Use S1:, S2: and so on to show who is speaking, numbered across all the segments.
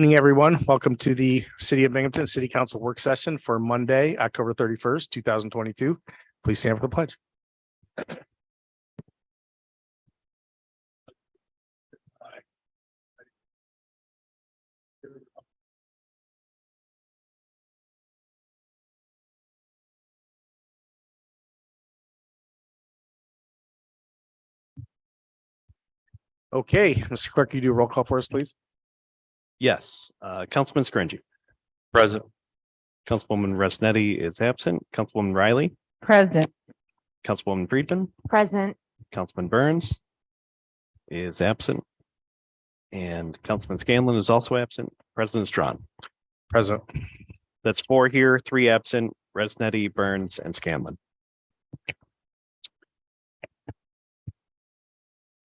S1: Evening, everyone. Welcome to the City of Binghamton City Council work session for Monday, October 31st, 2022. Please stand for the pledge. Okay, Mr. Clerk, you do a roll call for us, please.
S2: Yes, Councilman Scringy.
S3: Present.
S2: Councilwoman Resnetti is absent. Councilwoman Riley,
S4: Present.
S2: Councilwoman Friedman,
S4: Present.
S2: Councilman Burns is absent. And Councilman Scanlon is also absent. President Strawn.
S1: Present.
S2: That's 4 here, 3 absent, Resnetti, Burns, and Scanlon.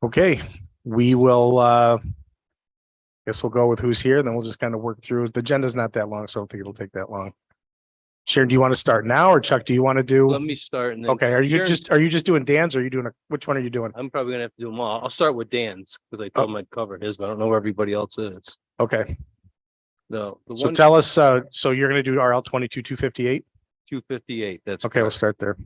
S1: Okay, we will guess we'll go with who's here, then we'll just kind of work through. The agenda's not that long, so I don't think it'll take that long. Sharon, do you want to start now, or Chuck, do you want to do?
S3: Let me start. And then
S1: Okay, are you
S3: Sharon-
S1: just doing Dan's, or are you doing which one are you doing?
S3: I'm probably gonna have to do them all. I'll start with Dan's because I told him I'd cover his, but I don't know where everybody else is.
S1: Okay,
S3: The
S1: so
S3: one
S1: tell us, so you're going to do RL 22-258?
S3: 258, that's
S1: Okay, we'll
S3: correct.
S1: start there.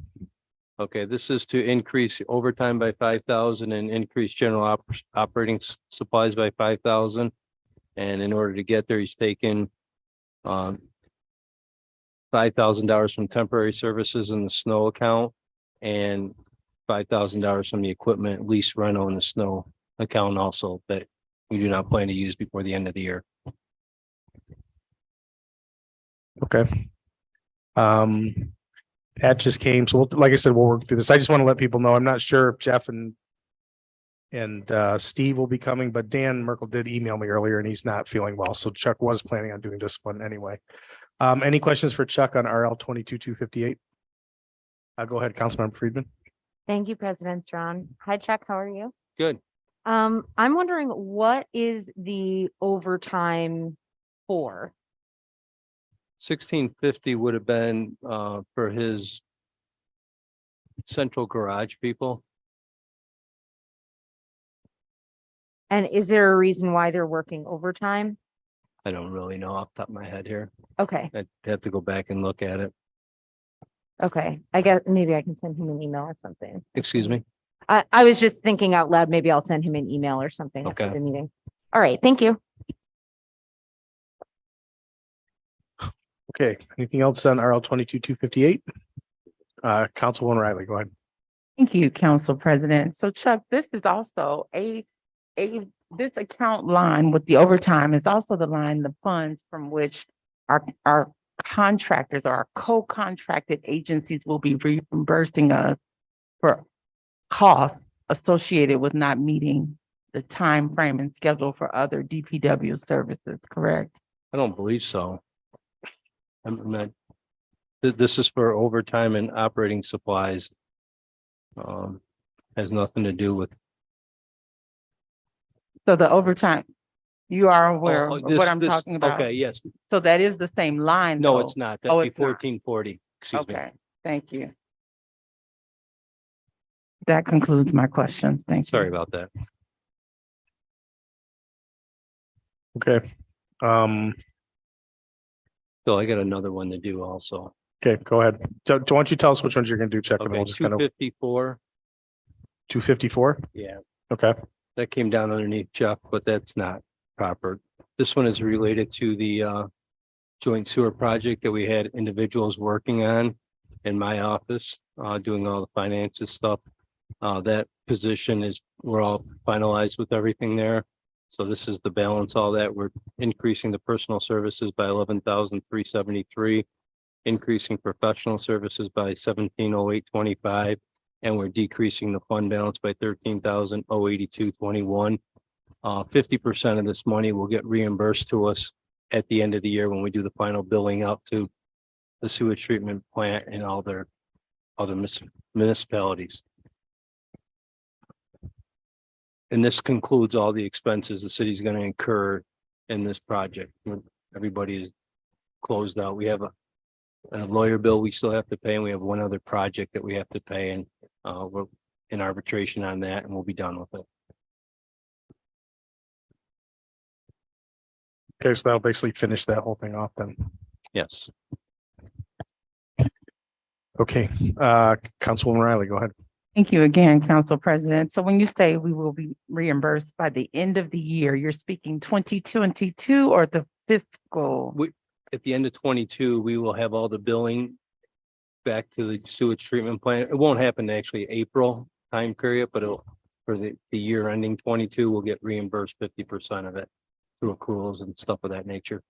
S3: Okay, this is to increase overtime by 5,000 and increase general operating supplies by 5,000. And in order to get there, he's taken $5,000 from temporary services in the snow account and $5,000 from the equipment lease rental in the snow account also that we do not plan to use before the end of the year.
S1: Okay. Pat just came, so like I said, we'll work through this. I just want to let people know, I'm not sure if Jeff and Steve will be coming, but Dan Merkel did email me earlier and he's not feeling well. So Chuck was planning on doing this one anyway. Any questions for Chuck on RL 22-258? I'll go ahead, Councilmember Friedman.
S4: Thank you, President Strawn. Hi, Chuck. How are you?
S3: Good.
S4: I'm wondering, what is the overtime for?
S3: 1650 would have been for his central garage people.
S4: And is there a reason why they're working overtime?
S3: I don't really know off the top of my head here.
S4: Okay,
S3: I'd have to go back and look at it.
S4: okay. I guess maybe I can send him an email or something.
S3: Excuse me.
S4: I was just thinking out loud. Maybe I'll send him an email or something after
S3: Okay.
S4: the meeting. All right, thank you.
S1: Okay, anything else on RL 22-258? Councilwoman Riley, go ahead.
S5: Thank you, Council President. So Chuck, this is also this account line with the overtime is also the line, the funds from which our contractors or our co-contracted agencies will be reimbursing us for costs associated with not meeting the time frame and schedule for other DPW services, correct?
S3: I don't believe so. I'm not, this is for overtime and operating supplies. Has nothing to do with.
S5: So the overtime, you are aware
S3: Oh,
S5: of
S3: this-
S5: what I'm
S3: this-
S5: talking about?
S3: Okay, yes.
S5: So that is the same line?
S3: No,
S5: though?
S3: it's not.
S5: Oh,
S3: That'd be
S5: it's not.
S3: 1440. Excuse me.
S5: Okay, thank you. That concludes my questions. Thank you.
S3: Sorry about that.
S1: Okay.
S3: So I got another one to do also.
S1: Okay, go ahead. So why don't you tell us which ones you're going to do, Chuck, and
S3: Okay,
S1: we'll just kind of
S3: 254.
S1: 254?
S3: Yeah,
S1: Okay,
S3: that came down underneath Chuck, but that's not proper. This one is related to the joint sewer project that we had individuals working on in my office, doing all the finances stuff. That position is, we're all finalized with everything there. So this is the balance, all that. We're increasing the personal services by 11,373, increasing professional services by 170825, and we're decreasing the fund balance by 13,082.21. 50% of this money will get reimbursed to us at the end of the year when we do the final billing out to the sewage treatment plant and all their other municipalities. And this concludes all the expenses the city's going to incur in this project. Everybody is closed out. We have a lawyer bill we still have to pay, and we have one other project that we have to pay, and we're in arbitration on that, and we'll be done with it.
S1: Okay, so that'll basically finish that whole thing off then.
S3: Yes.
S1: Okay, Councilwoman Riley, go ahead.
S5: Thank you again, Council President. So when you say we will be reimbursed by the end of the year, you're speaking 2022 or the fiscal?
S3: At the end of 22, we will have all the billing back to the sewage treatment plant. It won't happen actually April time period, but it'll, for the year ending 22, we'll get reimbursed 50% of it through accruals and stuff of that nature.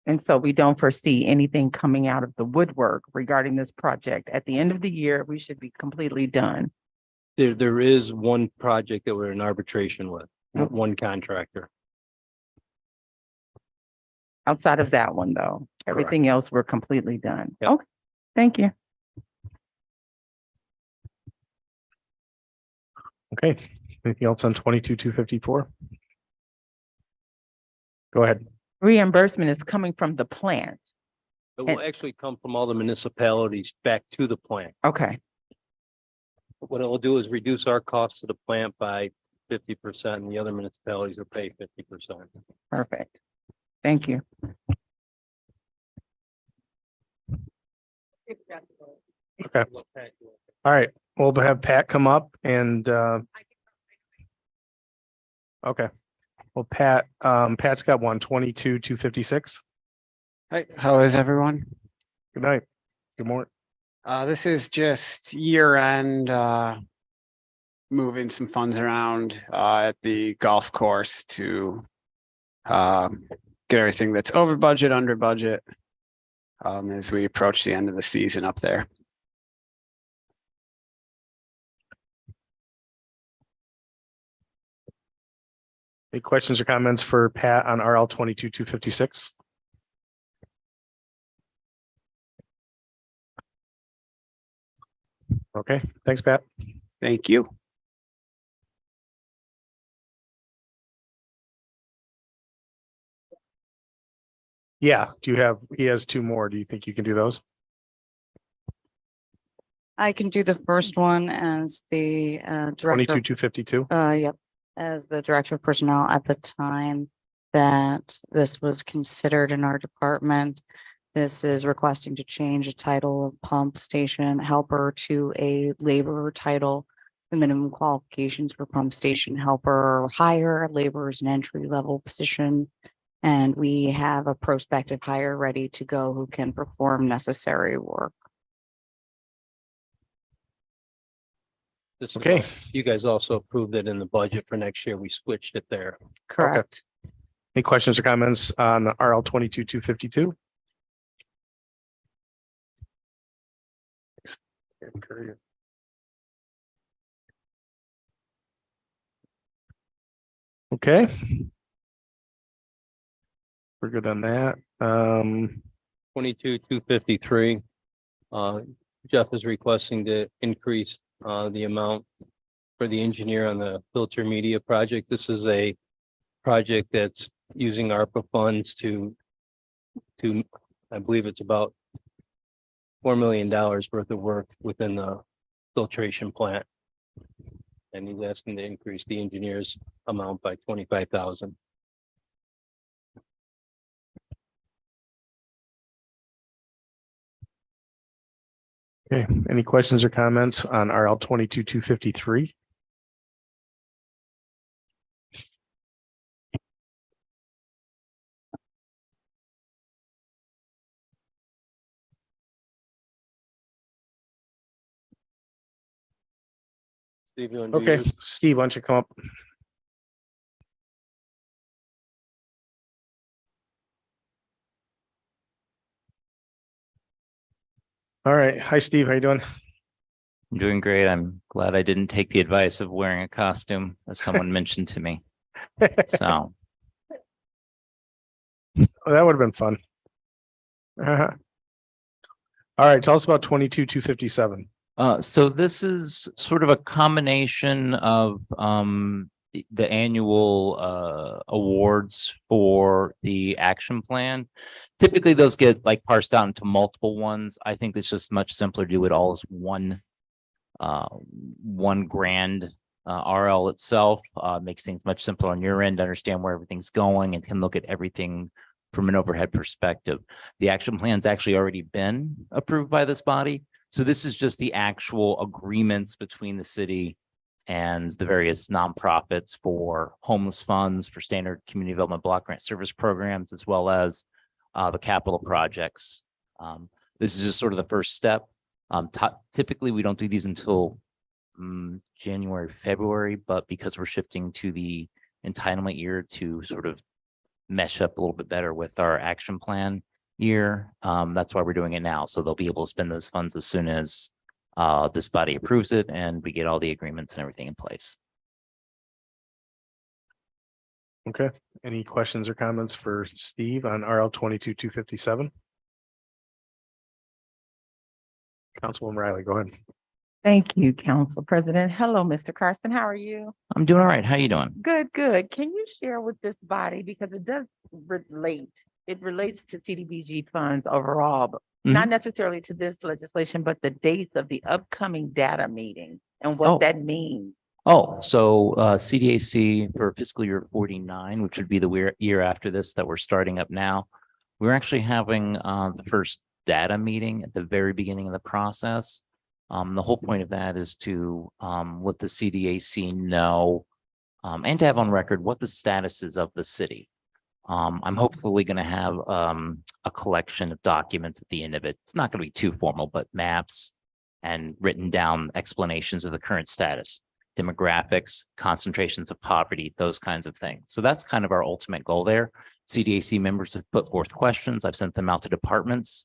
S5: And so we don't foresee anything coming out of the woodwork regarding this project. At the end of the year, we should be completely done.
S3: There is one project that we're in arbitration with, one contractor.
S5: Outside of that one, though, everything else, we're completely done.
S3: Yep.
S5: Okay, thank you.
S1: Okay, anything else on 22-254? Go ahead.
S5: Reimbursement is coming from the plant.
S3: It will actually come from all the municipalities back to the plant.
S5: Okay,
S3: What it will do is reduce our costs to the plant by 50% and the other municipalities will pay 50%.
S5: perfect. Thank you.
S1: Okay. All right, we'll have Pat come up and okay. Well, Pat's got 122-256.
S6: Hi, how is everyone?
S1: Good night. Good morning.
S6: This is just year end, moving some funds around, at the golf course to, get everything that's over budget, under budget, as we approach the end of the season up there.
S1: Any questions or comments for Pat on RL 22-256? Okay, thanks, Pat.
S6: Thank you.
S1: Yeah, he has two more. Do you think you can do those?
S7: I can do the first one as the director.
S1: 22-252?
S7: Yep, as the director of personnel at the time that this was considered in our department. This is requesting to change the title of pump station helper to a laborer title. The minimum qualifications for pump station helper are higher, labor is an entry level position. And we have a prospective hire ready to go who can perform necessary work.
S3: This is
S1: Okay.
S3: also- You guys also approved it in the budget for next year. We switched it there.
S7: Correct.
S1: Any questions or comments on RL 22-252? Okay. We're good on that.
S3: 22,253. Jeff is requesting to increase the amount for the engineer on the filter media project. This is a project that's using ARPA funds to I believe it's about $4 million worth of work within the filtration plant. And he's asking to increase the engineer's amount by 25,000.
S1: Okay, any questions or comments on RL 22-253?
S3: Steve, you wanna do
S1: Okay,
S3: yours?
S1: Steve, why don't you come up? All right, hi, Steve, how you doing?
S8: I'm doing great. I'm glad I didn't take the advice of wearing a costume, as someone mentioned to me. So,
S1: Oh, that would have been fun. Uh-huh. All right, tell us about 22-257.
S8: so this is sort of a combination of the annual awards for the action plan. Typically, those get like parsed out into multiple ones. I think it's just much simpler to do it all as one grand RL itself makes things much simpler on your end, to understand where everything's going and can look at everything from an overhead perspective. The action plan's actually already been approved by this body. So this is just the actual agreements between the city and the various nonprofits for homeless funds, for standard community development block grant service programs, as well as the capital projects. This is just sort of the first step. Typically, we don't do these until January, February, but because we're shifting to the entitlement year to sort of mesh up a little bit better with our action plan year, that's why we're doing it now. So they'll be able to spend those funds as soon as this body approves it and we get all the agreements and everything in place.
S1: Okay, any questions or comments for Steve on RL 22-257? Councilwoman Riley, go ahead.
S5: Thank you, Council President. Hello, Mr. Carson. How are you?
S8: I'm doing all right. How you doing?
S5: Good, good. Can you share with this body, because it does relate, it relates to CDBG funds overall, but not necessarily to this legislation, but the dates of the upcoming data meeting and what
S8: Oh.
S5: that means.
S8: Oh, so CDAC for fiscal year 49, which would be the year after this that we're starting up now. We're actually having the first data meeting at the very beginning of the process. The whole point of that is to let the CDAC know and to have on record what the status is of the city. I'm hopefully going to have a collection of documents at the end of it. It's not going to be too formal, but maps and written down explanations of the current status, demographics, concentrations of poverty, those kinds of things. So that's kind of our ultimate goal there. CDAC members have put forth questions. I've sent them out to departments,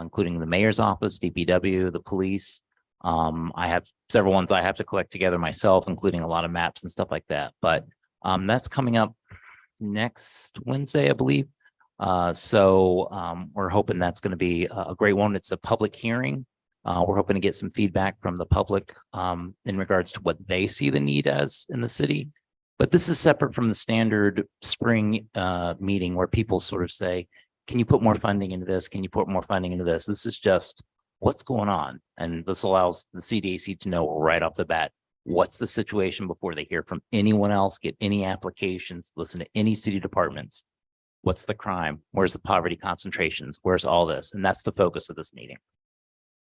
S8: including the mayor's office, DPW, the police. I have several ones I have to collect together myself, including a lot of maps and stuff like that. But that's coming up next Wednesday, I believe. So we're hoping that's going to be a great one. It's a public hearing. We're hoping to get some feedback from the public in regards to what they see the need as in the city. But this is separate from the standard spring meeting where people sort of say, can you put more funding into this? Can you put more funding into this? This is just what's going on. And this allows the CDAC to know right off the bat, what's the situation before they hear from anyone else, get any applications, listen to any city departments. What's the crime? Where's the poverty concentrations? Where's all this? And that's the focus of this meeting.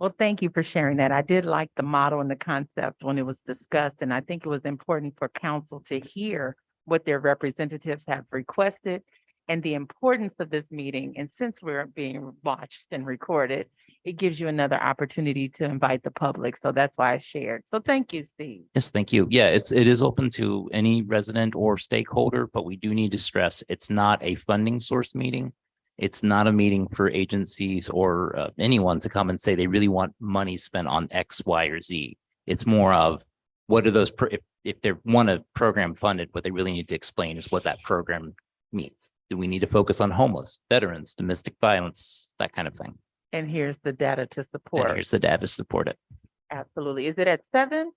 S5: Well, thank you for sharing that. I did like the model and the concept when it was discussed, and I think it was important for council to hear what their representatives have requested and the importance of this meeting. And since we're being watched and recorded, it gives you another opportunity to invite the public. So that's why I shared. So thank you, Steve.
S8: Yes, thank you. Yeah, it is open to any resident or stakeholder, but we do need to stress it's not a funding source meeting. It's not a meeting for agencies or anyone to come and say they really want money spent on X, Y, or Z. It's more of what are those, if they want a program funded, what they really need to explain is what that program means. Do we need to focus on homeless, veterans, domestic violence, that kind of thing?
S5: And here's the data to
S8: And
S5: support.
S8: here's the data to support it.
S5: Absolutely. Is it at 7?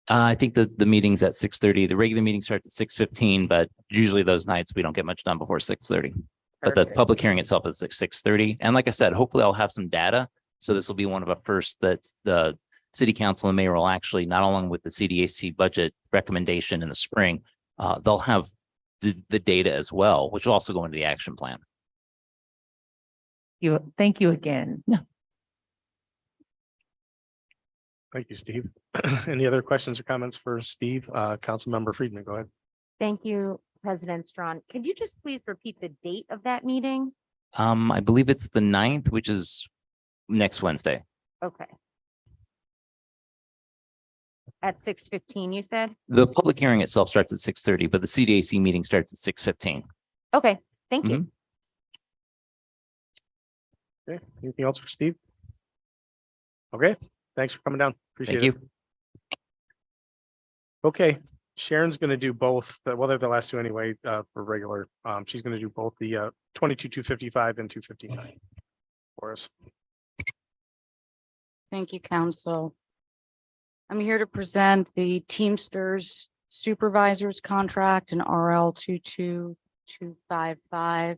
S8: I think the meeting's at 6:30. The regular meeting starts at 6:15, but usually those nights we don't get much done before 6:30. But the
S5: Perfect.
S8: public hearing itself is at 6:30. And like I said, hopefully I'll have some data. So this will be one of the first that's the city council and mayor will actually, not along with the CDAC budget recommendation in the spring, they'll have the data as well, which will also go into the action plan.
S5: Thank you again.
S1: Thank you, Steve. Any other questions or comments for Steve? Councilmember Friedman, go ahead.
S4: Thank you, President Strawn. Could you just please repeat the date of that meeting?
S8: I believe it's the 9th, which is next Wednesday.
S4: Okay. At 6:15, you said?
S8: The public hearing itself starts at 6:30, but the CDAC meeting starts at 6:15.
S4: Okay, thank you.
S1: Okay, anything else for Steve? Okay, thanks for coming down. Appreciate
S8: Thank
S1: it.
S8: you.
S1: Okay, Sharon's gonna do both, well, they're the last two anyway, for regular. She's gonna do both the 22-255 and 259 for us.
S7: Thank you, council. I'm here to present the Teamsters Supervisors Contract in RL 22255.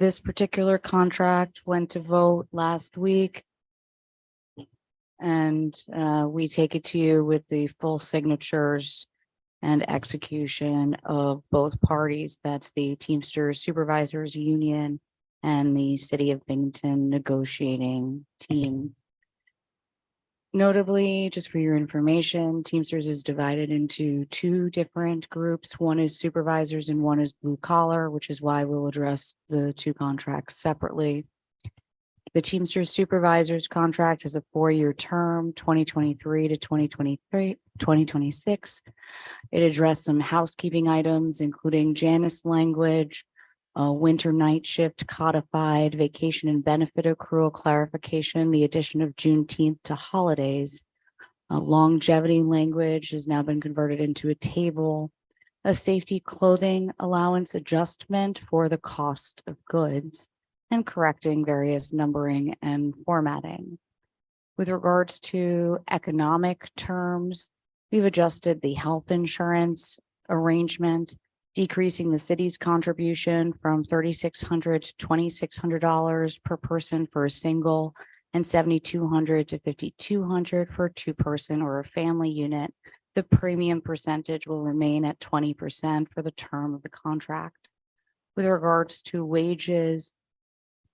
S7: This particular contract went to vote last week. And we take it to you with the full signatures and execution of both parties. That's the Teamsters Supervisors Union and the City of Binghamton negotiating team. Notably, just for your information, Teamsters is divided into two different groups. One is supervisors and one is blue collar, which is why we'll address the two contracts separately. The Teamsters Supervisors contract is a 4-year term, 2023 to 2026. It addressed some housekeeping items, including Janus language, winter night shift codified, vacation and benefit accrual clarification, the addition of Juneteenth to holidays. Longevity language has now been converted into a table, a safety clothing allowance adjustment for the cost of goods, and correcting various numbering and formatting. With regards to economic terms, we've adjusted the health insurance arrangement, decreasing the city's contribution from $3,600 to $2,600 per person for a single and $7,200 to $5,200 for a 2-person or a family unit. The premium percentage will remain at 20% for the term of the contract. With regards to wages,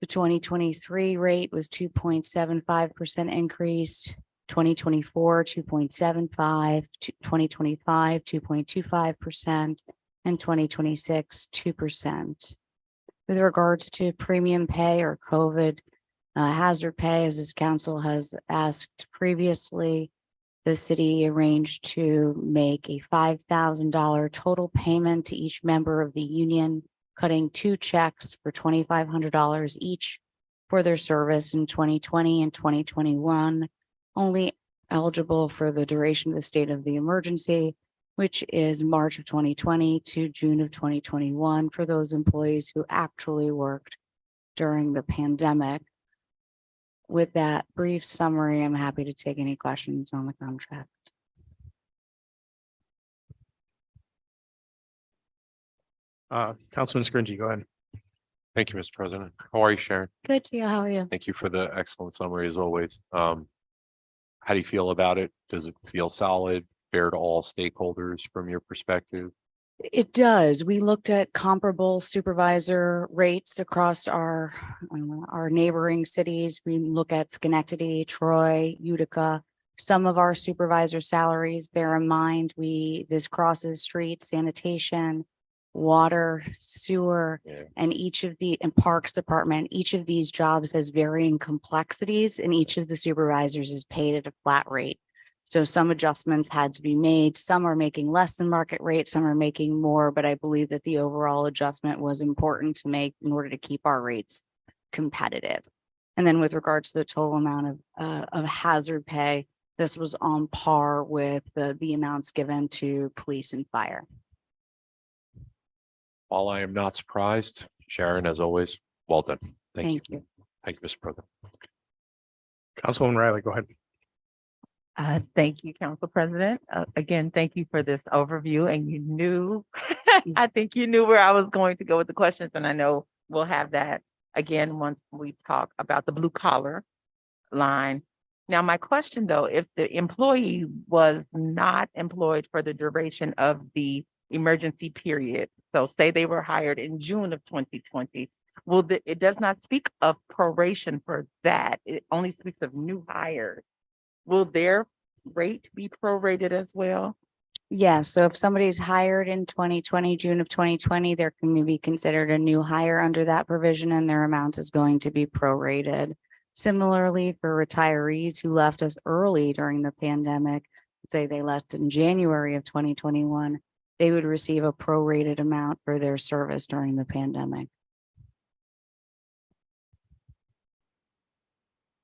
S7: the 2023 rate was 2.75% increase, 2024, 2.75, 2025, 2.25%, and 2026, 2%. With regards to premium pay or COVID hazard pay, as this council has asked previously, the city arranged to make a $5,000 total payment to each member of the union, cutting 2 checks for $2,500 each for their service in 2020 and 2021, only eligible for the duration of the state of the emergency, which is March of 2020 to June of 2021 for those employees who actually worked during the pandemic. With that brief summary, I'm happy to take any questions on the contract.
S1: Councilman Scringy, go ahead.
S9: Thank you, Mr. President. How are you, Sharon?
S7: Good, Gia, how are you?
S9: Thank you for the excellent summary as always. How do you feel about it? Does it feel solid, fair to all stakeholders from your perspective?
S7: It does. We looked at comparable supervisor rates across our neighboring cities. We look at Schenectady, Troy, Utica. Some of our supervisor salaries, bear in mind, this crosses streets, sanitation, water, sewer, and and parks department. Each of these jobs has varying complexities, and each of the supervisors is paid at a flat rate. So some adjustments had to be made. Some are making less than market rate, some are making more, but I believe that the overall adjustment was important to make in order to keep our rates competitive. And then with regards to the total amount of hazard pay, this was on par with the amounts given to police and fire.
S9: While I am not surprised, Sharon, as always, well done. Thank you.
S7: Thank you.
S9: Thank you, Mr. President.
S1: Councilwoman Riley, go ahead.
S5: Thank you, Council President. Again, thank you for this overview, and you knew, I think you knew where I was going to go with the questions, and I know we'll have that again once we talk about the blue collar line. Now, my question though, if the employee was not employed for the duration of the emergency period, so say they were hired in June of 2020, it does not speak of proration for that. It only speaks of new hires. Will their rate be prorated as well?
S7: Yeah, so if somebody's hired in 2020, June of 2020, they're going to be considered a new hire under that provision, and their amount is going to be prorated. Similarly, for retirees who left us early during the pandemic, say they left in January of 2021, they would receive a prorated amount for their service during the pandemic.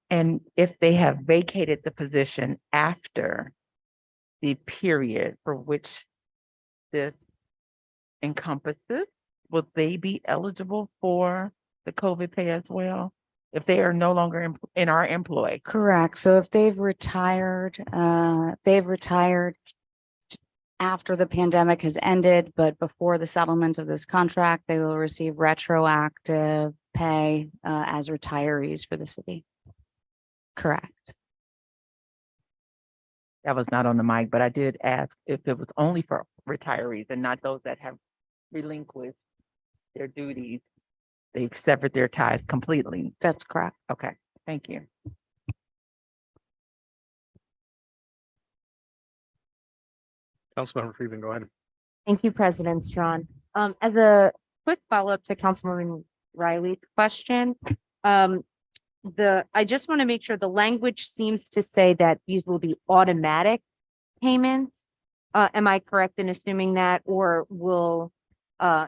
S5: And if they have vacated the position after the period for which this encompasses, will they be eligible for the COVID pay as well? If they are no longer in our employ?
S7: Correct. So if they've retired after the pandemic has ended, but before the settlement of this contract, they will receive retroactive pay as retirees for the city. Correct.
S5: That was not on the mic, but I did ask if it was only for retirees and not those that have relinquished their duties. They've severed their ties completely.
S7: That's correct.
S5: Okay, thank you.
S1: Councilmember Freeman, go ahead.
S4: Thank you, President Strawn. As a quick follow-up to Councilwoman Riley's question, I just want to make sure the language seems to say that these will be automatic payments. Am I correct in assuming that, or will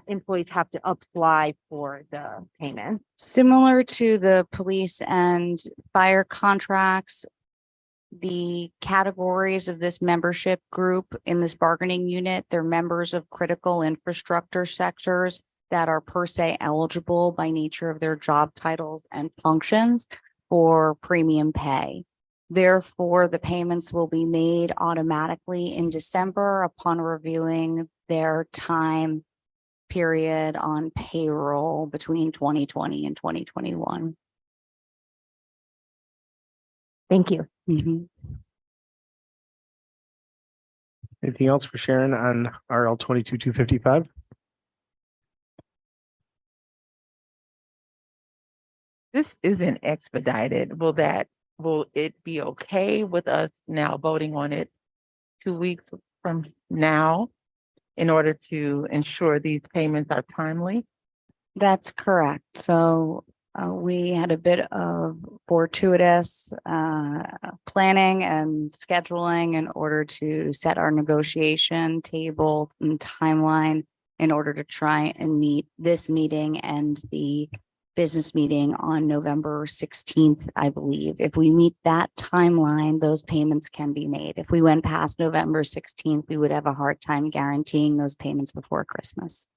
S4: employees have to apply for the payment?
S7: Similar to the police and fire contracts, the categories of this membership group in this bargaining unit, they're members of critical infrastructure sectors that are per se eligible by nature of their job titles and functions for premium pay. Therefore, the payments will be made automatically in December upon reviewing their time period on payroll between 2020 and 2021.
S4: Thank you.
S7: Mhm.
S1: Anything else for Sharon on RL 22-255?
S5: This isn't expedited. Will it be okay with us now voting on it 2 weeks from now in order to ensure these payments are timely?
S7: That's correct. So we had a bit of fortuitous planning and scheduling in order to set our negotiation table and timeline in order to try and meet this meeting and the business meeting on November 16th, I believe. If we meet that timeline, those payments can be made. If we went past November 16th, we would have a hard time guaranteeing those payments before Christmas.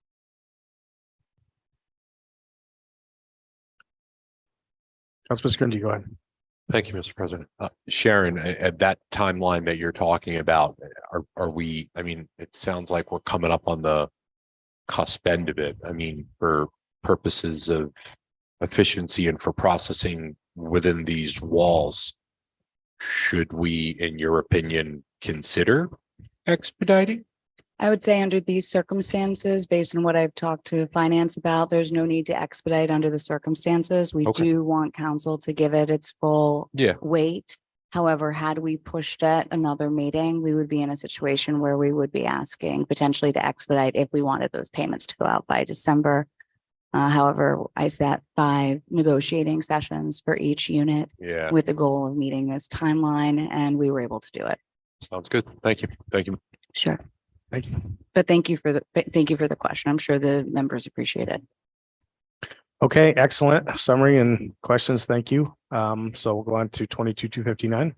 S1: Councilman Scrindi, go ahead.
S9: Thank you, Mr. President. Sharon, at that timeline that you're talking about, are we, I mean, it sounds like we're coming up on the cusp end of it. I mean, for purposes of efficiency and for processing within these walls, should we, in your opinion, consider expediting?
S7: I would say under these circumstances, based on what I've talked to finance about, there's no need to expedite under the circumstances. We
S9: Okay.
S7: do want council to give it its full
S9: Yeah.
S7: weight. However, had we pushed at another meeting, we would be in a situation where we would be asking potentially to expedite if we wanted those payments to go out by December. However, I set 5 negotiating sessions for each unit
S9: Yeah,
S7: with the goal of meeting this timeline, and we were able to do it.
S9: sounds good. Thank you. Thank you.
S7: Sure.
S1: Thank you.
S7: But thank you for the question. I'm sure the members appreciate it.
S1: Okay, excellent summary and questions. Thank you. So we'll go on to 22-259.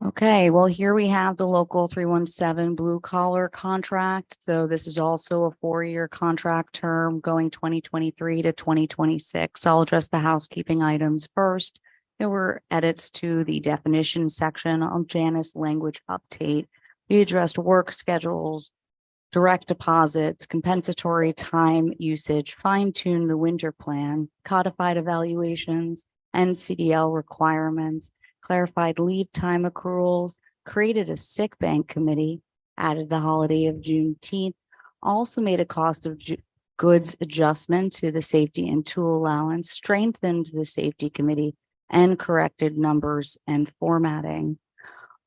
S7: Okay, well, here we have the local 317 blue collar contract. So this is also a 4-year contract term going 2023 to 2026. I'll address the housekeeping items first. There were edits to the definition section on Janus language update. We addressed work schedules, direct deposits, compensatory time usage, fine-tuned the winter plan, codified evaluations, and CDL requirements, clarified leave time accruals, created a sick bank committee, added the holiday of Juneteenth, also made a cost of goods adjustment to the safety and tool allowance, strengthened the safety committee, and corrected numbers and formatting.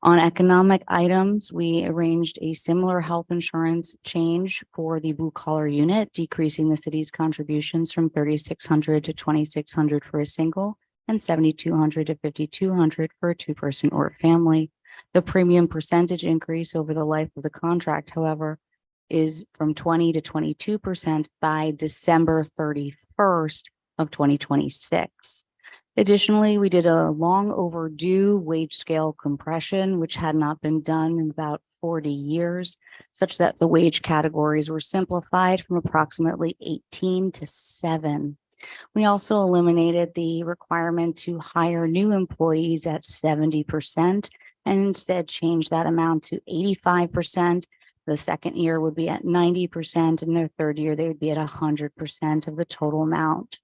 S7: On economic items, we arranged a similar health insurance change for the blue collar unit, decreasing the city's contributions from $3,600 to $2,600 for a single and $7,200 to $5,200 for a 2-person or family. The premium percentage increase over the life of the contract, however, is from 20 to 22% by December 31st of 2026. Additionally, we did a long overdue wage scale compression, which had not been done in about 40 years, such that the wage categories were simplified from approximately 18 to 7. We also eliminated the requirement to hire new employees at 70% and instead changed that amount to 85%. The second year would be at 90%, and their third year, they would be at 100% of the total amount.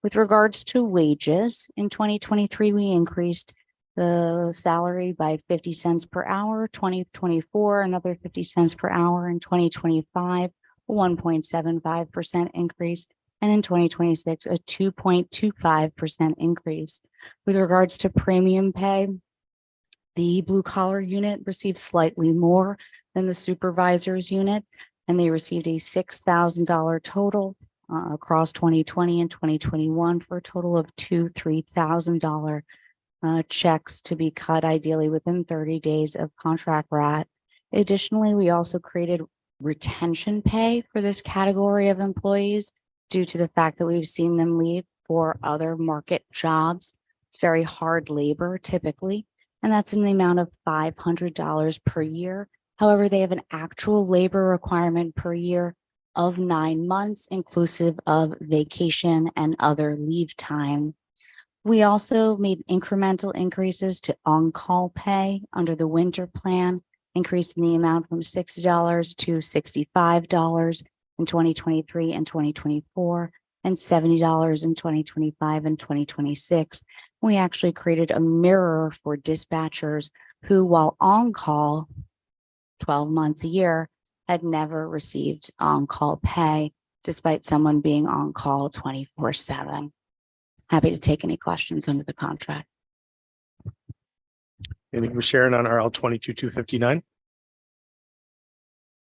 S7: With regards to wages, in 2023, we increased the salary by 50 cents per hour, 2024, another 50 cents per hour, in 2025, a 1.75% increase, and in 2026, a 2.25% increase. With regards to premium pay, the blue collar unit received slightly more than the supervisor's unit, and they received a $6,000 total across 2020 and 2021 for a total of $3,000 checks to be cut ideally within 30 days of contract rat. Additionally, we also created retention pay for this category of employees due to the fact that we've seen them leave for other market jobs. It's very hard labor typically, and that's in the amount of $500 per year. However, they have an actual labor requirement per year of 9 months, inclusive of vacation and other leave time. We also made incremental increases to on-call pay under the winter plan, increasing the amount from $60 to $65 in 2023 and 2024, and $70 in 2025 and 2026. We actually created a mirror for dispatchers who, while on call 12 months a year, had never received on-call pay, despite someone being on call 24/7. Happy to take any questions under the contract.
S1: Anything for Sharon on RL 22-259?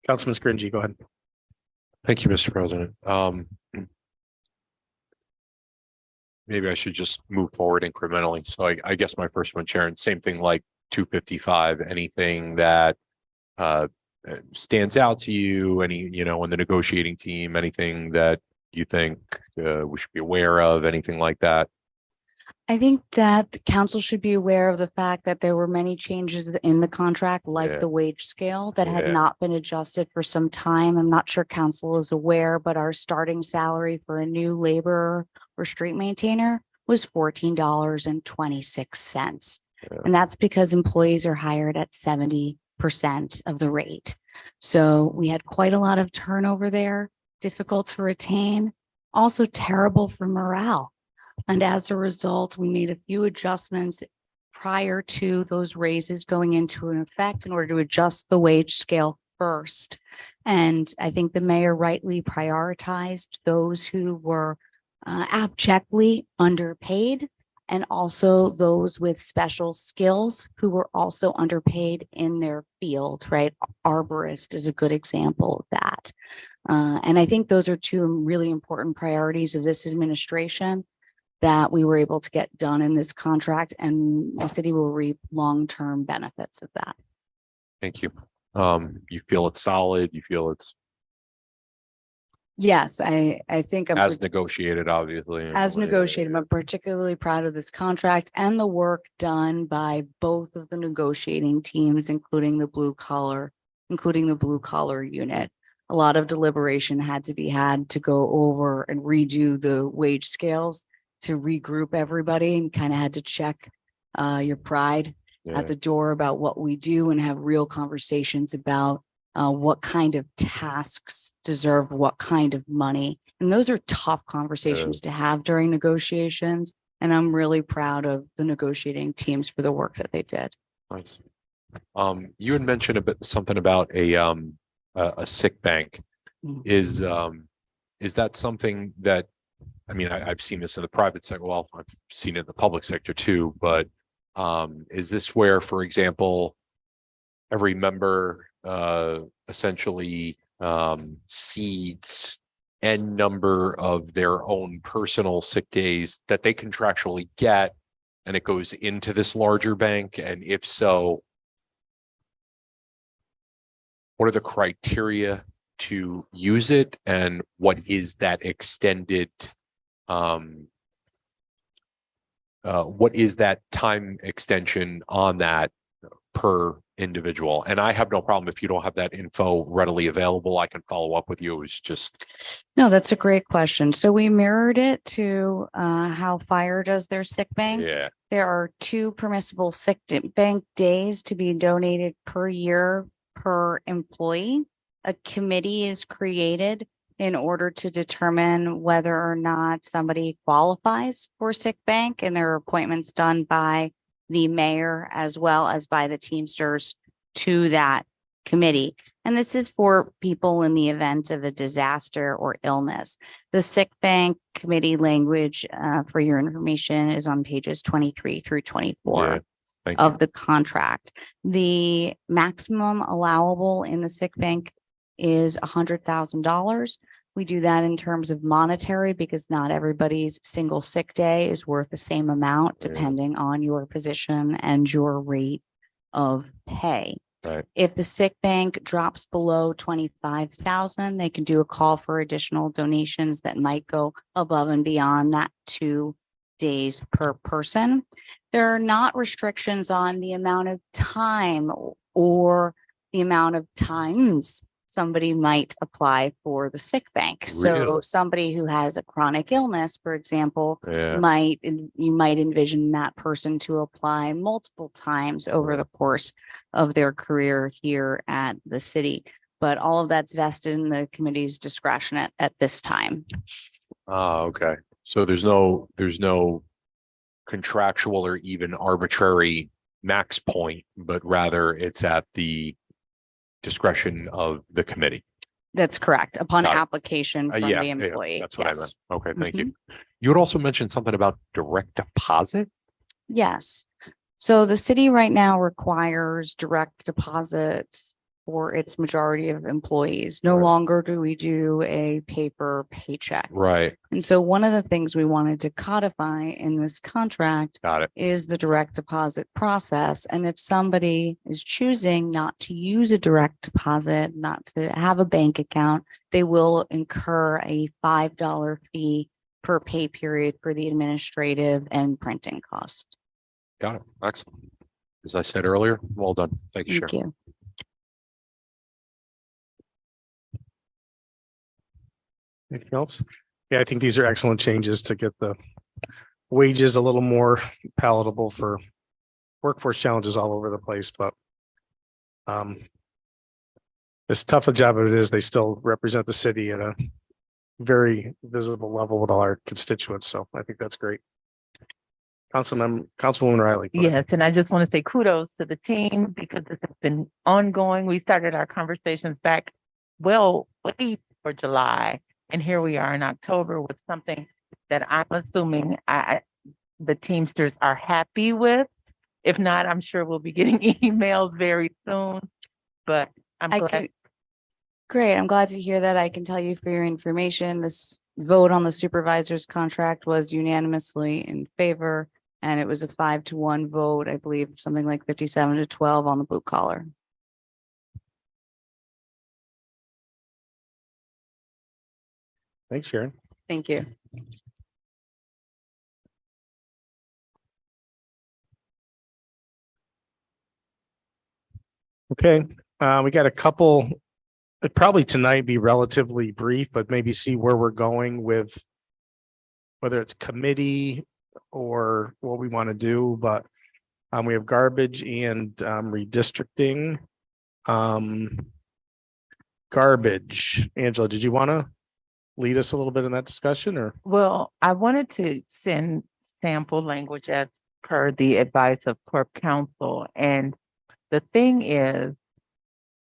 S1: Councilman Scringy, go ahead.
S9: Thank you, Mr. President. Maybe I should just move forward incrementally. So I guess my first one, Sharon, same thing like 255, anything that stands out to you, any, in the negotiating team, anything that you think we should be aware of, anything like that?
S7: I think that the council should be aware of the fact that there were many changes in the contract, like
S9: Yeah.
S7: the wage scale that had
S9: Yeah.
S7: not been adjusted for some time. I'm not sure council is aware, but our starting salary for a new laborer or street maintainer was $14.26.
S9: Yeah.
S7: And that's because employees are hired at 70% of the rate. So we had quite a lot of turnover there, difficult to retain, also terrible for morale. And as a result, we made a few adjustments prior to those raises going into an effect in order to adjust the wage scale first. And I think the mayor rightly prioritized those who were abjectly underpaid, and also those with special skills who were also underpaid in their field, right? Arborist is a good example of that. And I think those are two really important priorities of this administration that we were able to get done in this contract, and the city will reap long-term benefits of that.
S9: Thank you. You feel it's solid, you feel it's
S7: Yes, I think
S9: as negotiated, obviously.
S7: as negotiated, I'm particularly proud of this contract and the work done by both of the negotiating teams, including the blue collar unit. A lot of deliberation had to go over and redo the wage scales to regroup everybody, and kind of had to check your pride
S9: Yeah.
S7: at the door about what we do and have real conversations about what kind of tasks deserve what kind of money. And those are tough conversations to have during negotiations. And I'm really proud of the negotiating teams for the work that they did.
S9: Nice. You had mentioned something about a sick bank.
S7: Mm.
S9: Is that something that, I mean, I've seen this in the private sector. Well, I've seen it in the public sector too, but is this where, for example, every member essentially cedes n number of their own personal sick days that they contractually get, and it goes into this larger bank? And if so, what are the criteria to use it, and what is that extended what is that time extension on that per individual? And I have no problem if you don't have that info readily available. I can follow up with you. It was just.
S7: No, that's a great question. So we mirrored it to how fire does their sick bank.
S9: Yeah.
S7: There are 2 permissible sick bank days to be donated per year per employee. A committee is created in order to determine whether or not somebody qualifies for sick bank, and there are appointments done by the mayor as well as by the Teamsters to that committee. And this is for people in the event of a disaster or illness. The sick bank committee language, for your information, is on pages 23 through 24
S9: Yeah, thank you.
S7: of the contract. The maximum allowable in the sick bank is $100,000. We do that in terms of monetary because not everybody's single sick day is worth the same amount
S9: Yeah.
S7: depending on your position and your rate of pay.
S9: Right.
S7: If the sick bank drops below 25,000, they can do a call for additional donations that might go above and beyond that 2 days per person. There are not restrictions on the amount of time or the amount of times somebody might apply for the sick bank. So
S9: Really?
S7: somebody who has a chronic illness, for example,
S9: Yeah,
S7: you might envision that person to apply multiple times over the course of their career here at the city. But all of that's vested in the committee's discretion at this time.
S9: okay. So there's no contractual or even arbitrary max point, but rather it's at the discretion of the committee.
S7: That's correct. Upon
S9: Got it.
S7: application from
S9: Yeah,
S7: the
S9: yeah,
S7: employee.
S9: that's what I meant.
S7: Yes.
S9: Okay, thank you. You had also mentioned something about direct deposit?
S7: Yes. So the city right now requires direct deposits for its majority of employees. No
S9: Right.
S7: longer do we do a paper paycheck.
S9: Right,
S7: And so one of the things we wanted to codify in this contract
S9: got it.
S7: is the direct deposit process. And if somebody is choosing not to use a direct deposit, not to have a bank account, they will incur a $5 fee per pay period for the administrative and printing cost.
S9: Got it. Excellent. As I said earlier, well done. Thank you,
S7: Thank
S9: Sharon.
S7: you.
S1: Anything else? Yeah, I think these are excellent changes to get the wages a little more palatable for workforce challenges all over the place, but as tough a job as it is, they still represent the city at a very visible level with all our constituents. So I think that's great. Councilwoman Riley. go ahead.
S5: Yes, and I just want to say kudos to the team because this has been ongoing. We started our conversations back way for July, and here we are in October with something that I'm assuming the Teamsters are happy with. If not, I'm sure we'll be getting emails very soon, but I'm glad.
S7: Great. I'm glad to hear that. I can tell you for your information, this vote on the supervisor's contract was unanimously in favor. And it was a 5-1 vote, I believe, something like 57-12 on the blue collar.
S1: Thanks, Sharon.
S7: Thank you.
S1: Okay, we got a couple, it'd probably tonight be relatively brief, but maybe see where we're going with whether it's committee or what we want to do, but we have garbage and redistricting. Garbage, Angela, did you want to lead us a little bit in that discussion or?
S5: Well, I wanted to send sample language as per the advice of Corp Counsel. And the thing is,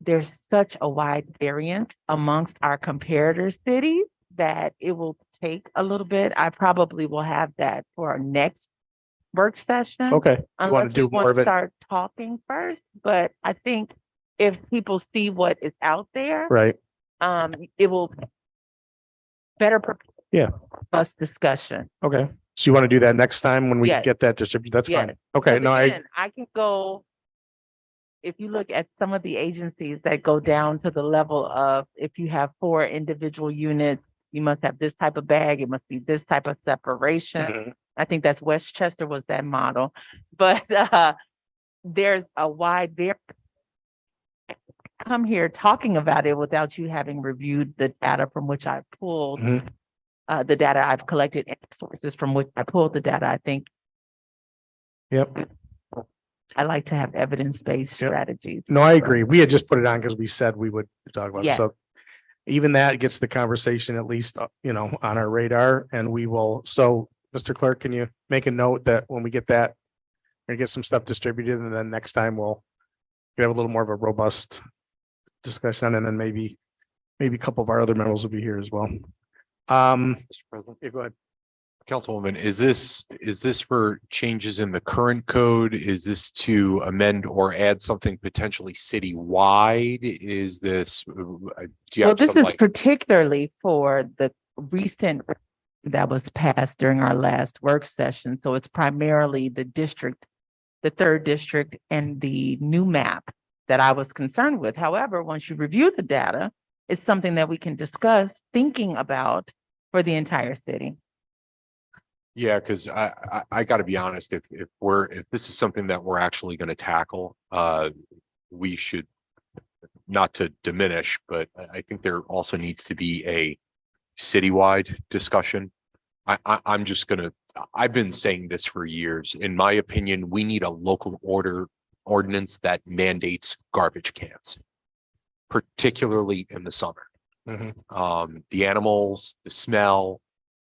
S5: there's such a wide variance amongst our comparator cities that it will take a little bit. I probably will have that for our next work session.
S1: Okay, you want
S5: Unless
S1: to
S5: we
S1: do more
S5: want
S1: of
S5: to
S1: it?
S5: start talking first, but I think if people see what is out there,
S1: Right,
S5: it will better prepare
S1: Yeah.
S5: us discussion.
S1: okay. So you want to do that next time when we
S5: Yes.
S1: get that distributed? That's fine.
S5: Yes.
S1: Okay,
S5: Because
S1: no,
S5: again, I can go, if you look at some of the agencies that go down to the level of, if you have 4 individual units, you must have this type of bag, it must be this type of separation.
S1: Mhm.
S5: I think that's Westchester was that model, but there's a wide variance. Come here talking about it without you having reviewed the data from which I pulled,
S1: Mhm.
S5: the data I've collected and sources from which I pulled the data. I think
S1: Yep.
S5: I like to have evidence-based
S1: Yep.
S5: strategies.
S1: No, I agree. We had just put it on because we said we would talk about it.
S5: Yeah.
S1: So even that gets the conversation at least, on our radar, and we will, so, Mr. Clerk, can you make a note that when we get that, we're gonna get some stuff distributed, and then next time we'll have a little more of a robust discussion, and then maybe a couple of our other members will be here as well.
S9: Mr. President.
S1: Yeah, go ahead.
S9: Councilwoman, is this for changes in the current code? Is this to amend or add something potentially citywide? Is this, do you
S5: Well,
S9: have
S5: this
S9: some
S5: is
S9: like,
S5: particularly for the recent that was passed during our last work session. So it's primarily the district, the third district and the new map that I was concerned with. However, once you review the data, it's something that we can discuss thinking about for the entire city.
S9: yeah, because I gotta be honest, if this is something that we're actually gonna tackle, we should, not to diminish, but I think there also needs to be a citywide discussion. I'm just gonna, I've been saying this for years. In my opinion, we need a local ordinance that mandates garbage cans, particularly in the summer. The animals, the smell,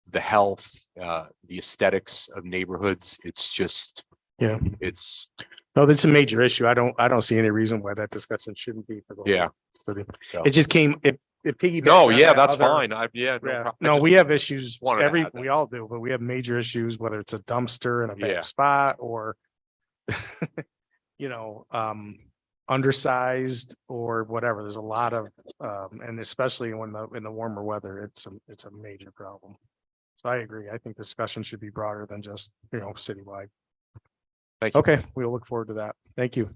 S9: the health, the aesthetics of neighborhoods. It's just,
S1: Yeah.
S9: it's,
S1: No, that's a major issue. I don't see any reason why that discussion shouldn't be for the whole
S9: yeah.
S1: city.
S9: So-
S1: It just came, it piggybacked.
S9: No,
S1: on
S9: yeah,
S1: that
S9: that's
S1: other-
S9: fine. Yeah.
S1: Yeah,
S9: problem. I
S1: no,
S9: just-
S1: we have issues,
S9: wanted to add that.
S1: we all do, but we have major issues, whether it's a dumpster in a
S9: Yeah.
S1: bad spot or undersized or whatever. There's a lot of, and especially in the warmer weather, it's a major problem. So I agree. I think discussion should be broader than just, citywide.
S9: Thank you.
S1: Okay, we'll look forward to that. Thank you.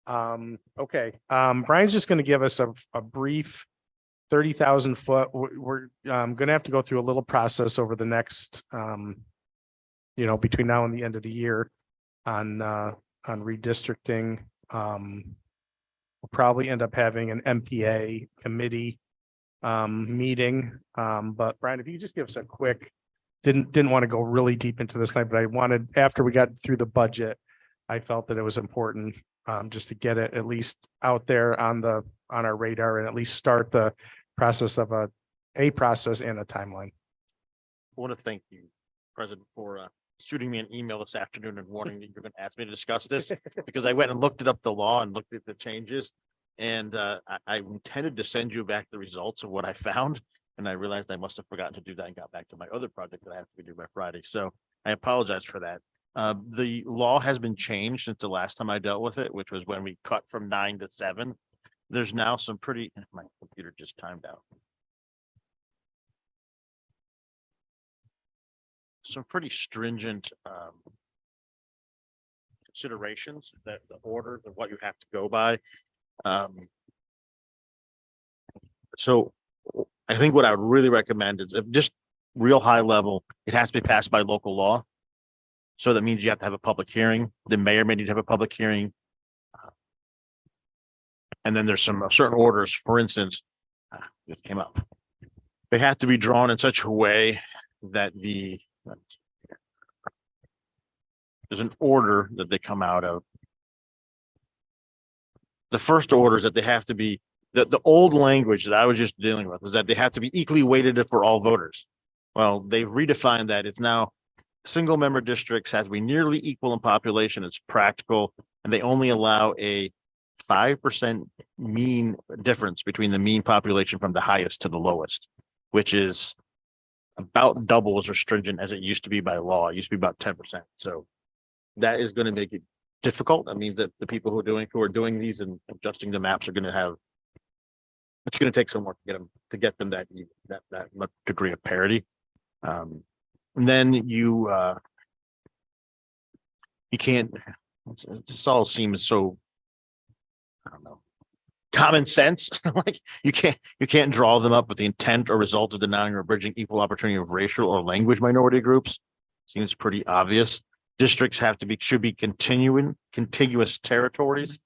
S1: Okay, Brian's just gonna give us a brief 30,000 foot. We're gonna have to go through a little process over the next, between now and the end of the year on redistricting. We'll probably end up having an MPA committee meeting. But Brian, if you could just give us a quick, didn't want to go really deep into this night, but I wanted, after we got through the budget, I felt that it was important just to get it at least out there on our radar and at least start the process of a process and a timeline.
S10: I want to thank you, President, for shooting me an email this afternoon and warning that you're going to ask me to discuss this, because I went and looked it up the law and looked at the changes. And I intended to send you back the results of what I found. And I realized I must have forgotten to do that and got back to my other project that I have to do by Friday. So I apologize for that. The law has been changed since the last time I dealt with it, which was when we cut from 9 to 7. There's now some pretty, my computer just timed out. Some pretty stringent considerations that the order of what you have to go by. So I think what I would really recommend is, if just real high level, it has to be passed by local law. So that means you have to have a public hearing. The mayor may need to have a public hearing. And then there's some certain orders, for instance, this came up. They have to be drawn in such a way that there's an order that they come out of. The first order is that they have to be, the old language that I was just dealing with is that they have to be equally weighted for all voters. Well, they've redefined that. It's now single member districts has to be nearly equal in population. It's practical, and they only allow a 5% mean difference between the mean population from the highest to the lowest, which is about double as stringent as it used to be by law. It used to be about 10%. So that is going to make it difficult. That means that the people who are doing these and adjusting the maps are going to have, it's going to take some work to get them that much degree of parity. And then you can't, this all seems so, I don't know, common sense. Like you can't draw them up with the intent or result of denying or abridging equal opportunity of racial or language minority groups. Seems pretty obvious. Districts should be contiguous territories.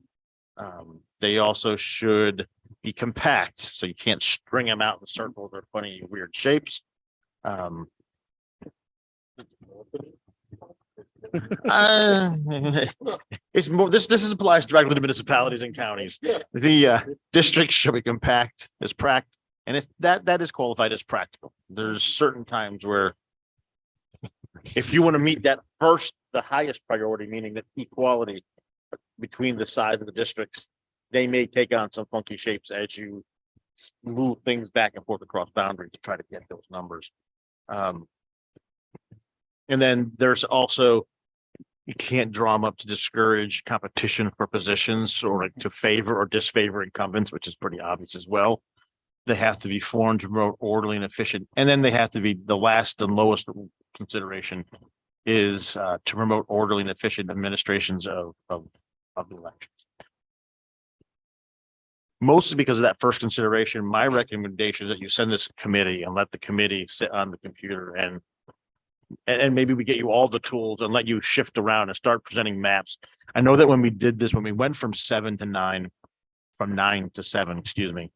S10: They also should be compact, so you can't string them out in circles or funny weird shapes. It's more, this applies directly to municipalities and counties. The districts should be compact, as And if that is qualified as practical. There's certain times where if you want to meet that first, the highest priority, meaning that equality between the size of the districts, they may take on some funky shapes as you move things back and forth across boundaries to try to get those numbers. And then there's also, you can't draw them up to discourage competition for positions or to favor or disfavor incumbents, which is pretty obvious as well. They have to be formed to promote orderly and efficient. And then they have to be the last and lowest consideration is to promote orderly and efficient administrations of the elections. Mostly because of that first consideration, my recommendation is that you send this committee and let the committee sit on the computer and maybe we get you all the tools and let you shift around and start presenting maps. I know that when we did this, when we went from 7 to 9, from 9 to 7, excuse me,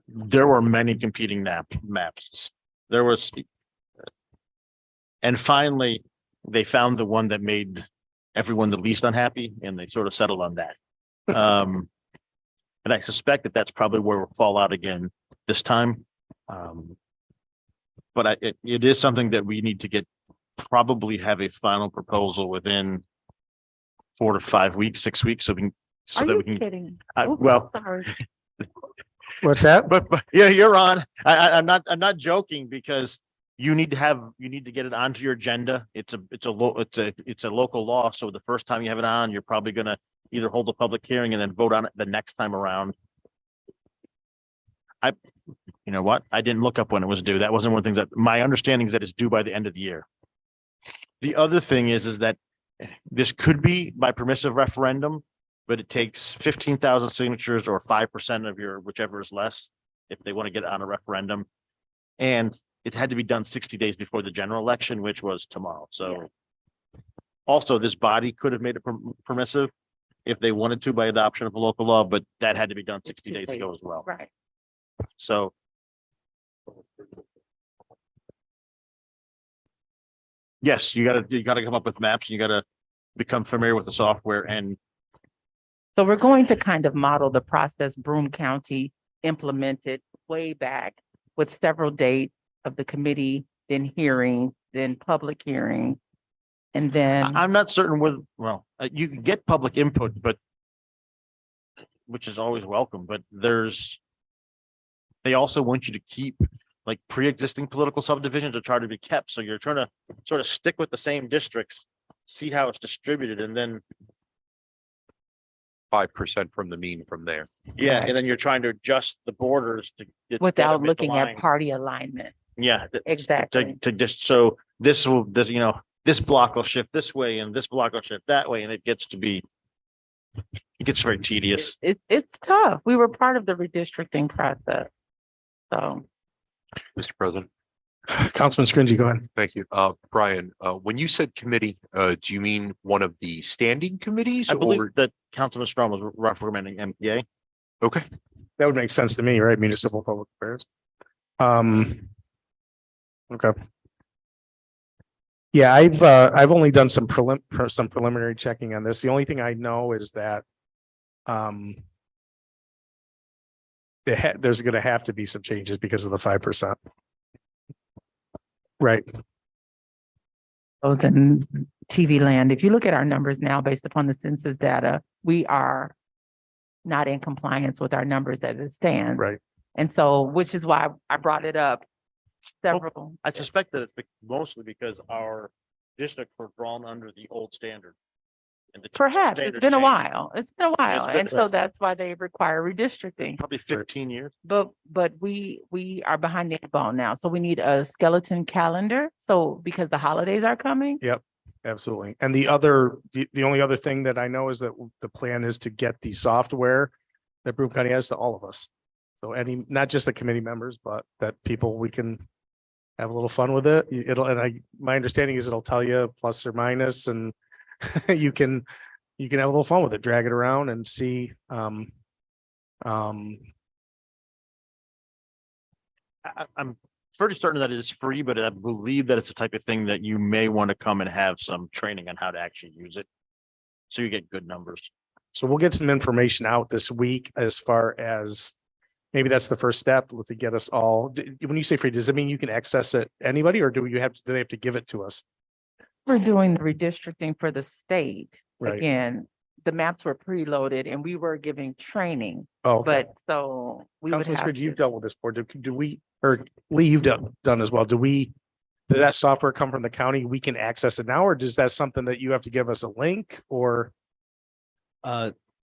S10: there were many competing maps. There was, and finally, they found the one that made everyone the least unhappy, and they sort of settled on that. And I suspect that that's probably where we'll fall out again this time. But it is something that we need to get, probably have a final proposal within 4 to 5 weeks, 6 weeks, so
S5: Are
S10: that
S5: you
S10: we can.
S5: kidding?
S10: Well,
S5: Sorry.
S1: What's that?
S10: but yeah, you're on. I'm not joking because you need to get it onto your agenda. It's a local law. So the first time you have it on, you're probably gonna either hold a public hearing and then vote on it the next time around. You know what? I didn't look up when it was due. That wasn't one of the things that my understanding is that it's due by the end of the year. The other thing is that this could be by permissive referendum, but it takes 15,000 signatures or 5% of your, whichever is less, if they want to get it on a referendum. And it had to be done 60 days before the general election, which was tomorrow. So also this body could have made it permissive if they wanted to by adoption of a local law, but that had to be done 60 days ago as well.
S5: Right.
S10: So. Yes, you gotta come up with maps. You gotta become familiar with the software and
S5: So we're going to kind of model the process Broome County implemented way back with several dates of the committee, then hearing, then public hearing. And then,
S10: I'm not certain whether, well, you can get public input, but which is always welcome, but they also want you to keep like pre-existing political subdivisions to try to be kept. So you're trying to sort of stick with the same districts, see how it's distributed, and then
S9: 5% from the mean from there.
S10: yeah,
S5: Right.
S10: and then you're trying to adjust the borders to get
S5: without
S10: them
S5: looking at
S10: aligned.
S5: party alignment.
S10: Yeah.
S5: Exactly.
S10: To just, so this this block will shift this way and this block will shift that way, and it gets very tedious.
S5: It's tough. We were part of the redistricting process. So
S9: Mr. President,
S1: Councilman Scringy, go ahead.
S9: thank you. Brian, when you said committee, do you mean one of the standing committees
S10: I believe
S9: or?
S10: that Councilman Strong was recommending MPA.
S9: Okay,
S1: That would make sense to me, right? Municipal Public Affairs. Okay. Yeah, I've only done some preliminary checking on this. The only thing I know is that there's gonna have to be some changes because of the 5%. Right.
S5: those in TV land, if you look at our numbers now based upon the census data, we are not in compliance with our numbers as it stands.
S1: Right.
S5: And so, which is why I brought it up several.
S10: I suspect that it's mostly because our districts were drawn under the old standard. And the
S5: Perhaps, it's
S10: standards
S5: been a
S10: changed.
S5: while. It's been a while.
S10: been-
S5: And so that's why they require redistricting.
S10: Probably 15 years.
S5: But we are behind the eight ball now. So we need a skeleton calendar. So because the holidays are coming.
S1: Absolutely. And the only other thing that I know is that the plan is to get the software that Broome County has to all of us. So not just the committee members, but that we can have a little fun with it. My understanding is it'll tell you plus or minus, and you can have a little fun with it, drag it around and see. I'm
S10: pretty certain that it is free, but I believe that it's the type of thing that you may want to come and have some training on how to actually use it. So you get good numbers.
S1: So we'll get some information out this week as far as maybe that's the first step to get us all, when you say free, does it mean you can access it anybody, or do they have to give it to us?
S5: We're doing the redistricting for the state.
S1: Right.
S5: Again, the maps were preloaded and we were giving training,
S1: Oh, okay.
S5: but so we would
S1: Councilman
S5: have
S1: Scridge, you've
S5: to.
S1: dealt with this board. Do we, or Lee, you've done as well. Did that software come from the county? We can access it now, or does that something that you have to give us a link or?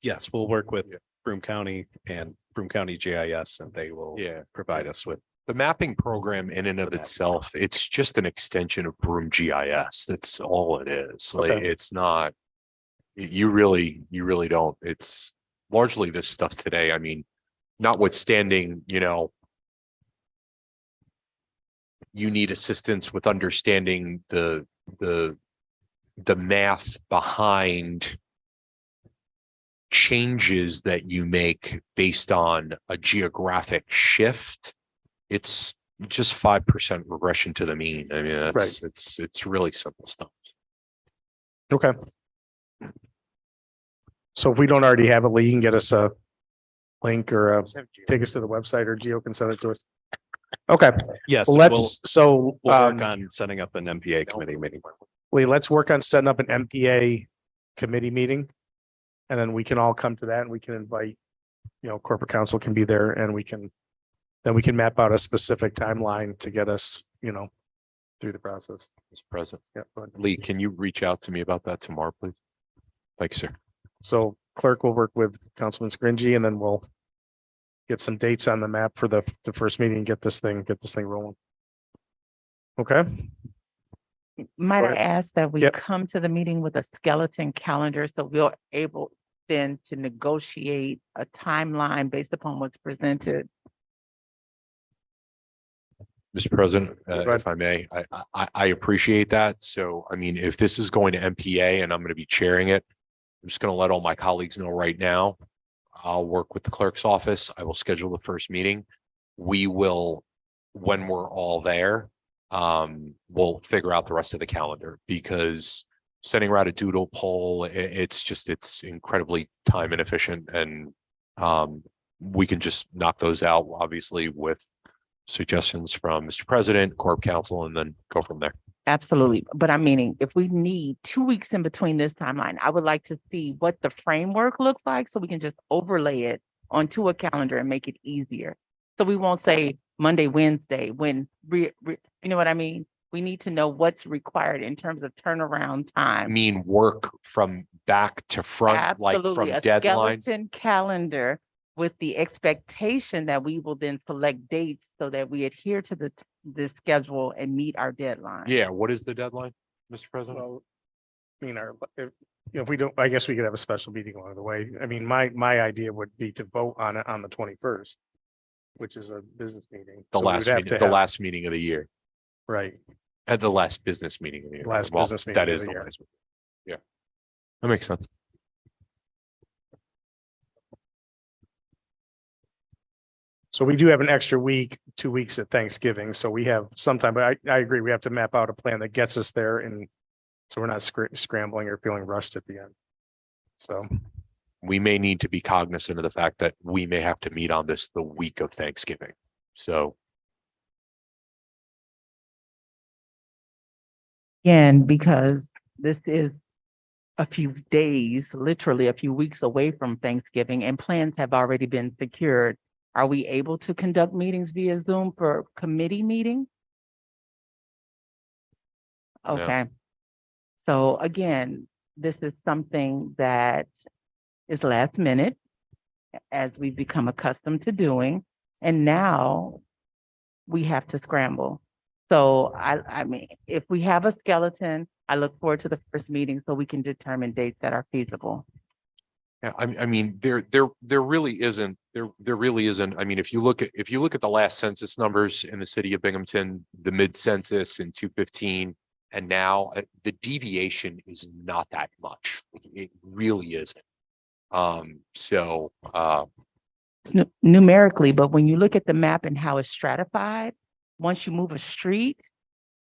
S2: Yes, we'll work with Broome County and Broome County GIS, and they will
S9: Yeah.
S2: provide us with.
S9: The mapping program in and of itself, it's just an extension of Broome GIS. That's all it is. Like,
S1: Okay.
S9: it's not. You really don't. It's largely this stuff today. I mean, notwithstanding, you need assistance with understanding the math behind changes that you make based on a geographic shift. It's just 5% regression to the mean. I mean, it's really simple stuff.
S1: Okay. So if we don't already have it, Lee, you can get us a link or take us to the website, or Geo can send it to us. Okay,
S2: Yes,
S1: well,
S2: we'll work on setting up an MPA committee meeting.
S1: Lee, let's work on setting up an MPA committee meeting. And then we can all come to that, and we can invite, corporate counsel can be there, and we can map out a specific timeline to get us, through the process.
S9: Mr. President,
S1: Yeah. Go ahead.
S9: Lee, can you reach out to me about that tomorrow, please? Thank you, sir.
S1: So clerk will work with Councilman Scringy, and then we'll get some dates on the map for the first meeting and get this thing rolling. Okay,
S5: Might
S1: Go
S5: I
S1: ahead.
S5: ask that we
S1: Yep.
S5: come to the meeting with a skeleton calendar so we're able then to negotiate a timeline based upon what's presented?
S9: Mr. President,
S1: ahead.
S9: if I may, I appreciate that. So, I mean, if this is going to MPA and I'm going to be chairing it, I'm just going to let all my colleagues know right now. I'll work with the clerk's office. I will schedule the first meeting. We will, when we're all there, we'll figure out the rest of the calendar, because sending around a doodle poll, it's incredibly time inefficient, and we can just knock those out, obviously, with suggestions from Mr. President, Corp Counsel, and then go from there.
S5: Absolutely. But I'm meaning if we need 2 weeks in between this timeline, I would like to see what the framework looks like so we can just overlay it onto a calendar and make it easier. So we won't say Monday, Wednesday, when you know what I mean? We need to know what's required in terms of turnaround
S9: I
S5: time.
S9: mean, work from back to front, like
S5: Absolutely,
S9: from
S5: a
S9: deadline.
S5: skeleton calendar with the expectation that we will then select dates so that we adhere to the schedule and meet our deadline.
S9: Yeah, what is the deadline, Mr. President?
S1: well, if we don't, I guess we could have a special meeting along the way. I mean, my idea would be to vote on it on the 21st, which is a business meeting.
S9: The
S1: So we would
S9: last
S1: have
S9: meeting,
S1: to have-
S9: last meeting of the year,
S1: Right,
S9: at the last business meeting of the year.
S1: Last
S9: Well,
S1: business meeting
S9: that
S1: of
S9: is
S1: the
S9: the
S1: year.
S9: last. Yeah. That makes sense.
S1: so we do have an extra week, 2 weeks at Thanksgiving, so we have some time, but I agree, we have to map out a plan that gets us there, and so we're not scrambling or feeling rushed at the end. So,
S9: We may need to be cognizant of the fact that we may have to meet on this the week of Thanksgiving. So
S5: Again, because this is a few days, literally a few weeks away from Thanksgiving, and plans have already been secured. Are we able to conduct meetings via Zoom for committee meeting?
S9: No.
S5: Okay. So again, this is something that is last minute, as we've become accustomed to doing, and now we have to scramble. So I mean, if we have a skeleton, I look forward to the first meeting so we can determine dates that are feasible.
S9: yeah, I mean, there really isn't, there really isn't. I mean, if you look at the last census numbers in the city of Binghamton, the mid-census in 2015, and now the deviation is not that much. It really isn't. So
S5: It's numerically, but when you look at the map and how it's stratified, once you move a street,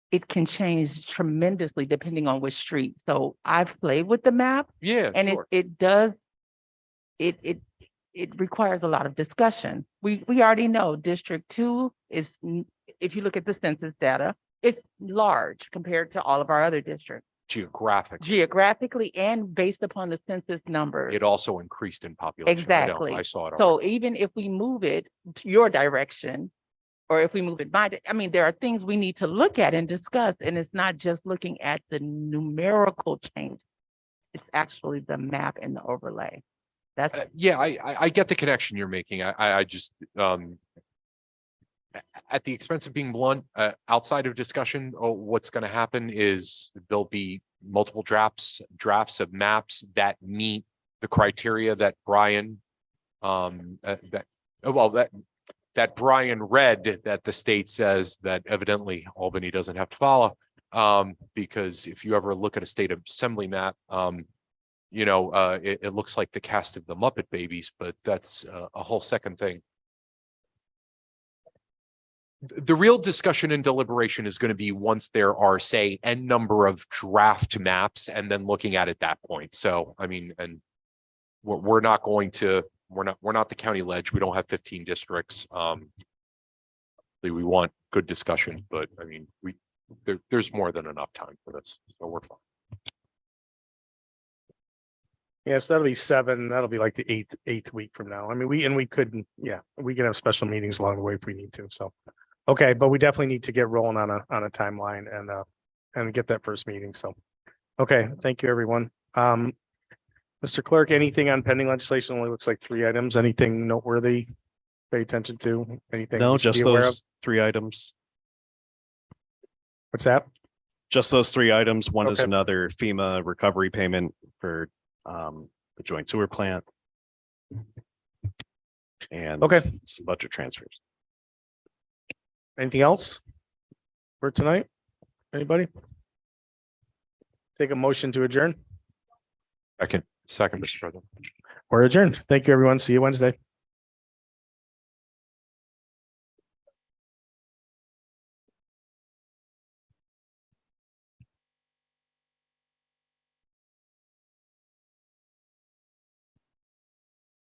S5: it can change tremendously depending on which street. So I've played with the map
S9: yeah,
S5: and
S9: sure.
S5: it does, it it requires a lot of discussion. We already know District Two is, if you look at the census data, it's large compared to all of our other districts,
S9: Geographic,
S5: geographically and based upon the census numbers.
S9: it also increased in population. I know,
S5: Exactly.
S9: I saw it. already.
S5: So even if we move it to your direction, or if we move it I mean, there are things we need to look at and discuss, and it's not just looking at the numerical change. It's actually the map and the overlay. That's,
S9: Yeah, I get the connection you're making. I just, at the expense of being blunt, outside of discussion, what's going to happen is there'll be multiple drafts of maps that meet the criteria that Brian, that Brian read, that the state says that evidently Albany doesn't have to follow. Because if you ever look at a state assembly map, it looks like the cast of the Muppet Babies, but that's a whole second thing. The real discussion and deliberation is going to be once there are, say, n number of draft maps, and then looking at it that point. So, I mean, and we're not the county ledge. We don't have 15 districts. We want good discussion, but I mean, there's more than enough time for this, so we're fine.
S1: Yes, that'll be 7. That'll be like the eighth week from now. I mean, we could have special meetings along the way if we need to. So, okay, but we definitely need to get rolling on a timeline and get that first meeting. So, okay, thank you, everyone. Mr. Clerk, anything on pending legislation? Only looks like 3 items. Anything noteworthy? Pay attention to anything?
S2: No,
S1: we should be
S2: just
S1: aware of?
S2: those 3 items.
S1: What's that?
S2: Just those 3 items. One is
S1: Okay.
S2: another FEMA recovery payment for the joint sewer plant. And
S1: Okay.
S2: some budget transfers.
S1: Anything else for tonight? Anybody? Take a motion to adjourn.
S9: Second, Mr. President.
S1: We're adjourned. Thank you, everyone. See you Wednesday.